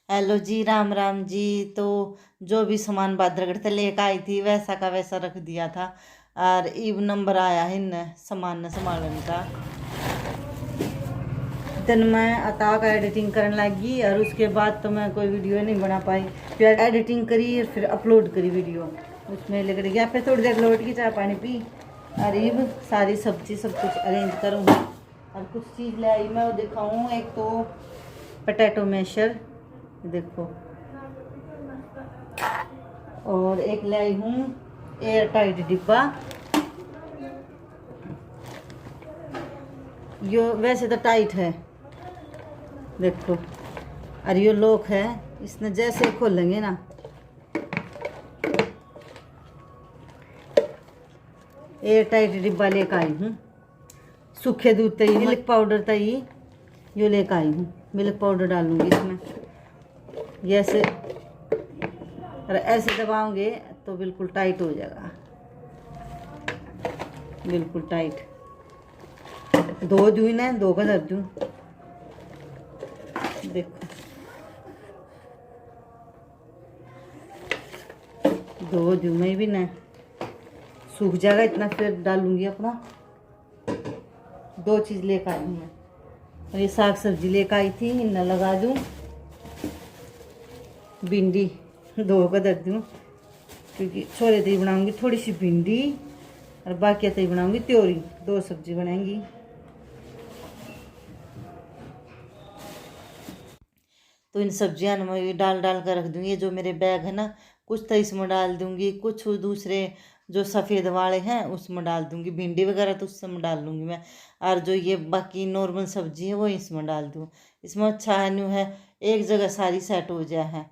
Hello जी, राम राम जी। तो जो भी सामान बादरगढ़ से लेकर आई थी वैसा का वैसा रख दिया था। और इब नंबर आया है इन सामान न संभालन का। दिन मैं अता का एडिटिंग करने लगी और उसके बाद तो मैं कोई वीडियो नहीं बना पाई। फिर एडिटिंग करी और फिर अपलोड करी वीडियो। उसमें लग गया फिर थोड़ी देर लौट की चाय पानी पी और इब सारी सब्जी सब कुछ अरेंज करूँगी। और कुछ चीज़ ले आई मैं वो दिखाऊँ। एक तो पोटैटो मैशर देखो, और एक ले आई हूँ एयर टाइट डिब्बा। यो वैसे तो टाइट है देखो, और यो लॉक है। इसने जैसे खोलेंगे ना, एयर टाइट डिब्बा लेकर आई हूँ। सूखे दूध तई मिल्क पाउडर तई यो लेकर आई हूँ। मिल्क पाउडर डालूंगी इसमें। ये ऐसे और ऐसे दबाओगे तो बिल्कुल टाइट हो जाएगा, बिल्कुल टाइट। दो दूँ ना, दो का दर दूँ देखो, दो दूँ में भी ना सूख जाएगा इतना। फिर डालूंगी अपना। दो चीज़ लेकर आई हूँ मैं। और ये साग सब्जी लेकर आई थी, इन्ना लगा दूँ। भिंडी दो का दर दूँ क्योंकि छोले तई बनाऊंगी। थोड़ी सी भिंडी और बाकी तई बनाऊंगी त्योरी। दो सब्जी बनाएंगी। तो इन सब्जियां मैं डाल डाल कर रख दूंगी। ये जो मेरे बैग है ना, कुछ तो इसमें डाल दूंगी, कुछ दूसरे जो सफ़ेद वाले हैं उसमें डाल दूंगी। भिंडी वगैरह तो उसमें डाल लूँगी मैं। और जो ये बाकी नॉर्मल सब्जी है वो इसमें डाल दूँ। इसमें अच्छा है न्यू है, एक जगह सारी सेट हो जाए है।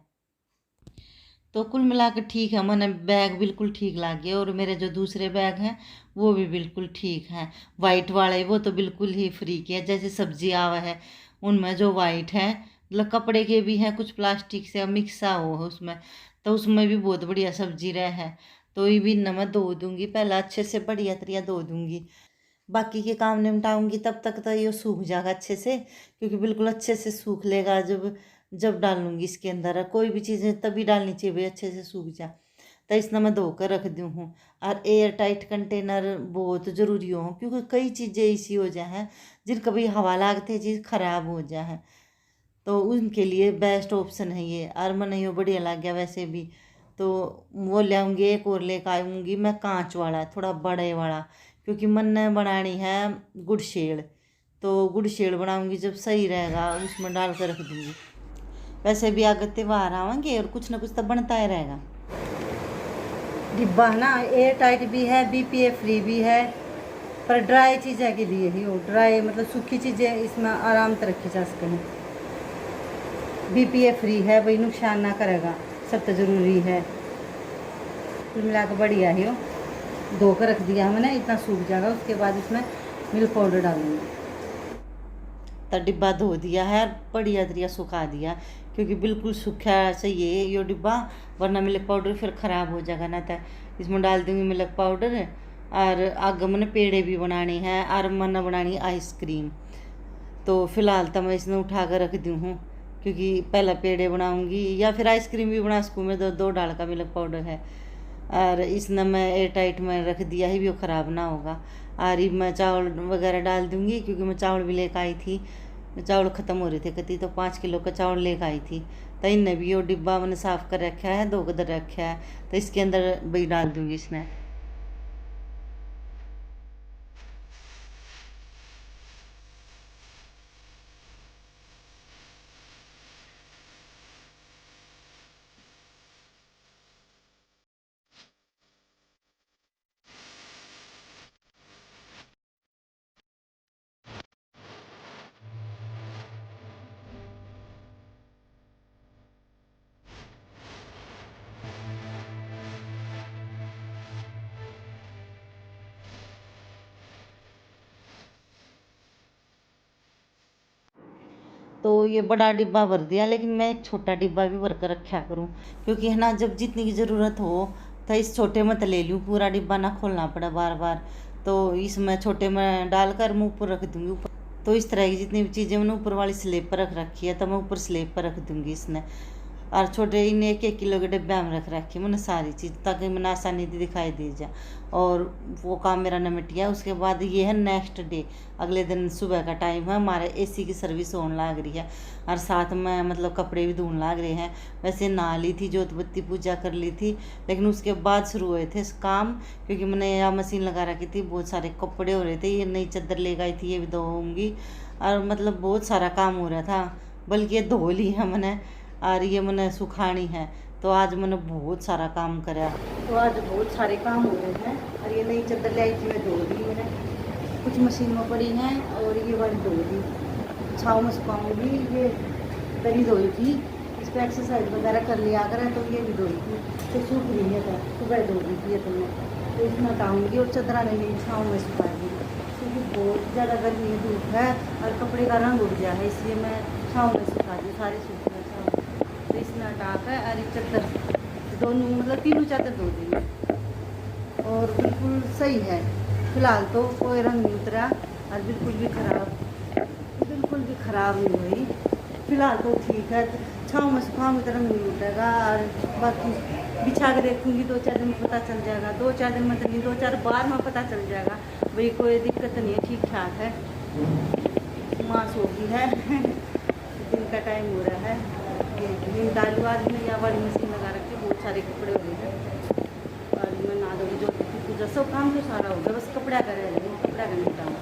तो कुल मिला के ठीक है, मैंने बैग बिल्कुल ठीक ला गया। और मेरे जो दूसरे बैग हैं वो भी बिल्कुल ठीक हैं। वाइट वाले वो तो बिल्कुल ही फ्री के है। जैसे सब्जी आवा है उनमें जो वाइट है, मतलब कपड़े के भी हैं, कुछ प्लास्टिक से मिक्सा हो है उसमें, तो उसमें भी बहुत बढ़िया सब्जी रहे है। तो ये भी नमक धो दूँगी पहले अच्छे से, बढ़िया तरिया धो दूँगी। बाकी के काम निपटाऊंगी तब तक तो ये सूख जाएगा अच्छे से, क्योंकि बिल्कुल अच्छे से सूख लेगा। जब जब डालूंगी इसके अंदर कोई भी चीज़ें तभी डालनी चाहिए भाई, अच्छे से सूख जा। तो इसलिए मैं धोकर रख दी हूँ। और एयर टाइट कंटेनर बहुत ज़रूरी हो, क्योंकि कई चीज़ें ऐसी हो जाए हैं जिनका भी हवा लागते चीज़ ख़राब हो जाए है। तो उनके लिए बेस्ट ऑप्शन है ये। और मैंने ये बढ़िया लग गया वैसे भी। तो वो ले आऊँगी। एक और लेकर आऊँगी मैं कांच वाला, थोड़ा बड़े वाला, क्योंकि मैंने बनानी है गुड़ शेड़। तो गुड़ शेड़ बनाऊँगी जब सही रहेगा, उसमें डाल कर रख दूँगी। वैसे भी आगे त्योहार आवेंगे और कुछ ना कुछ तो बनता ही रहेगा। डिब्बा है ना, एयर टाइट भी है, BPA फ्री भी है। पर ड्राई चीज़ें के लिए ही हो, ड्राई मतलब सूखी चीज़ें इसमें आराम से रखी जा सकें। BPA फ्री है भाई, नुकसान ना करेगा, सब तो ज़रूरी है। कुल मिला कर बढ़िया ही हो। धो कर रख दिया मैंने, इतना सूख जाएगा। उसके बाद इसमें मिल्क पाउडर डालूंगी। तो डिब्बा धो दिया है, बढ़िया तरिया सुखा दिया, क्योंकि बिल्कुल सूखा चाहिए ये डिब्बा, वरना मिल्क पाउडर फिर ख़राब हो जाएगा ना। तो इसमें डाल दूँगी मिल्क पाउडर। और आगे मैंने पेड़े भी बनाने हैं और मैंने बनानी आइसक्रीम। तो फिलहाल तो मैं इसमें उठा कर रख दी हूँ, क्योंकि पहले पेड़े बनाऊँगी या फिर आइसक्रीम भी बना सकूँ मैं। दो डाल का मिल्क पाउडर है। और इसने मैं एयर टाइट में रख दिया ही, भी वो ख़राब ना होगा। और ये मैं चावल वगैरह डाल दूँगी, क्योंकि मैं चावल भी लेकर आई थी। चावल ख़त्म हो रहे थे कती, तो 5 किलो का चावल लेकर आई थी। तो इनने भी वो डिब्बा मैंने साफ़ कर रखा है, दो कदर रखा है। तो इसके अंदर भी डाल दूँगी इसमें। तो ये बड़ा डिब्बा भर दिया, लेकिन मैं एक छोटा डिब्बा भी भर कर रखा करूँ, क्योंकि है ना, जब जितनी की ज़रूरत हो तो इस छोटे में तो ले लूँ, पूरा डिब्बा ना खोलना पड़ा बार बार। तो इसमें छोटे में डालकर मुँह पर रख दूँगी ऊपर। तो इस तरह की जितनी भी चीज़ें मैंने ऊपर वाली स्लेब पर रख रखी है, तो मैं ऊपर स्लेब पर रख दूँगी इसने। और छोटे इन 1-1 किलो के डिब्बे में रख रखी मैंने सारी चीज़, ताकि मैंने आसानी से दिखाई दे जाए। और वो काम मेरा निपट गया। उसके बाद ये है नेक्स्ट डे, अगले दिन सुबह का टाइम है, हमारे एसी की सर्विस होने लग रही है और साथ में मतलब कपड़े भी धोने लग रहे हैं। वैसे नहा ली थी, जोत बत्ती पूजा कर ली थी, लेकिन उसके बाद शुरू हुए थे काम, क्योंकि मैंने यहाँ मशीन लगा रखी थी, बहुत सारे कपड़े हो रहे थे। ये नई चादर ले गई थी, ये भी धोऊंगी, और मतलब बहुत सारा काम हो रहा था, बल्कि ये धो ली है मैंने और ये मैंने सुखानी है। तो आज मैंने बहुत सारा काम करा, तो आज बहुत सारे काम हो रहे हैं। और ये नई चादर लाई थी, मैं धो दी मैंने, कुछ मशीन में पड़ी हैं और ये वाली धो दी, छाँव में सुखाऊंगी। ये दरी धोई थी, इस पर एक्सरसाइज वगैरह कर लिया करें, तो ये भी धोई थी, तो सूख रही है, तो सुबह धो दी थी ये तुमने, तो इसमें हटाऊँगी और चादरा नहीं छाँव में सुखाऊंगी, क्योंकि बहुत ज़्यादा गर्मी धूप है और कपड़े का रंग उड़ गया है, इसलिए मैं छाँव में सुखा दी, सारे सूख में छाँव। तो इसमें हटा कर अरे चादर दोनों मतलब तीनों चादर धो दी और बिल्कुल सही है। फिलहाल तो कोई रंग नहीं उतरा और बिल्कुल भी ख़राब नहीं हुई। फिलहाल तो ठीक है, छाँव में सुखाऊंगी तो रंग नहीं उठेगा, और बाकी बिछा के देखूँगी 2-4 दिन में पता चल जाएगा। 2-4 दिन में तो नहीं, 2-4 बार में पता चल जाएगा भाई, कोई दिक्कत नहीं है, ठीक ठाक है। माँ सो गई है दिन का टाइम हो रहा है। ये दालू आज में या वाली मशीन लगा रखी, बहुत सारे कपड़े हो गए हैं और मैं नहा दूँगी, जो पूजा सब काम तो सारा हो गया, बस कपड़ा का रह गया, कपड़ा का निपटाऊँ।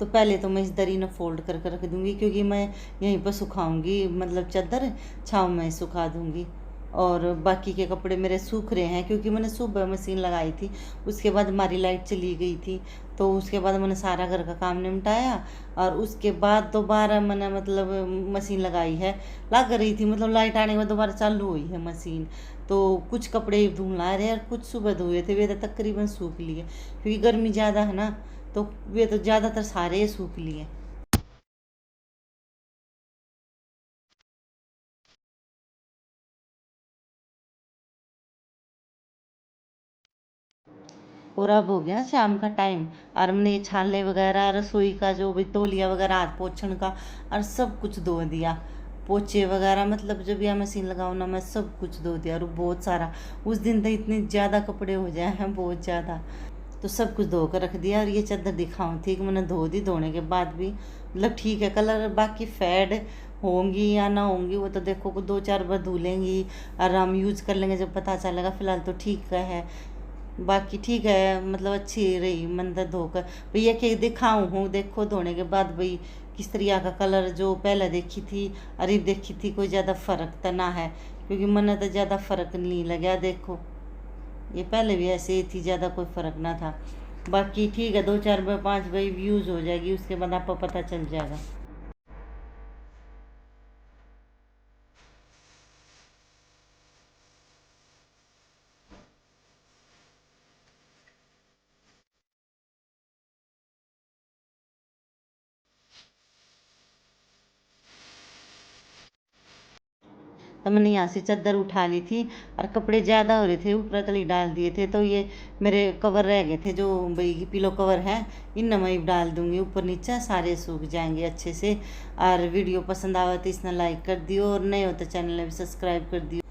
तो पहले तो मैं इस दरी ने फोल्ड करके रख दूँगी, क्योंकि मैं यहीं पर सुखाऊंगी, मतलब चादर छाँव में सुखा दूँगी। और बाकी के कपड़े मेरे सूख रहे हैं, क्योंकि मैंने सुबह मशीन लगाई थी, उसके बाद हमारी लाइट चली गई थी, तो उसके बाद मैंने सारा घर का काम निपटाया और उसके बाद दोबारा मैंने मतलब मशीन लगाई है, लग रही थी, मतलब लाइट आने के बाद दोबारा चालू हुई है मशीन। तो कुछ कपड़े धुल ला रहे हैं और कुछ सुबह धोए थे, वे तो तकरीबन सूख लिए, क्योंकि गर्मी ज़्यादा है ना, तो वे तो ज़्यादातर सारे सूख लिए। और अब हो गया शाम का टाइम और हमने ये छाले वगैरह, रसोई का जो भी तौलिया वगैरह, हाथ पोछण का और सब कुछ धो दिया, पोछे वगैरह, मतलब जब यह मशीन लगाओ ना, मैं सब कुछ धो दिया। और बहुत सारा, उस दिन तो इतने ज़्यादा कपड़े हो जाए हैं, बहुत ज़्यादा, तो सब कुछ धो कर रख दिया। और ये चादर दिखाऊँ थी कि मैंने धो दी, धोने के बाद भी मतलब ठीक है कलर, बाकी फेड होंगी या ना होंगी वो तो देखो, 2-4 बार धुलेंगी और हम यूज़ कर लेंगे जब पता चलेगा। फिलहाल तो ठीक है, बाकी ठीक है, मतलब अच्छी रही मंदिर धोकर। भैया कि दिखाऊँ हूँ, देखो धोने के बाद भाई किस तरह का कलर, जो पहले देखी थी अरे देखी थी, कोई ज़्यादा फ़र्क तो ना है, क्योंकि मैंने तो ज़्यादा फ़र्क नहीं लगा। देखो ये पहले भी ऐसे ही थी, ज़्यादा कोई फ़र्क ना था। बाकी ठीक है, 2-4 बार 5 बार यूज़ हो जाएगी, उसके बाद आपको पता चल जाएगा। तो मैंने यहाँ से चादर उठा ली थी और कपड़े ज़्यादा हो रहे थे, ऊपर तली डाल दिए थे, तो ये मेरे कवर रह गए थे, जो भाई पिलो कवर है, इन मैं डाल दूँगी ऊपर नीचे, सारे सूख जाएंगे अच्छे से। और वीडियो पसंद आवे तो इसने लाइक कर दियो, और नए हो तो चैनल भी सब्सक्राइब कर दियो।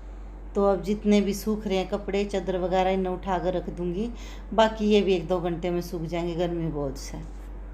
तो अब जितने भी सूख रहे हैं कपड़े चादर वगैरह, इन्हें उठा कर रख दूँगी, बाकी ये भी 1-2 घंटे में सूख जाएंगे, गर्मी बहुत से।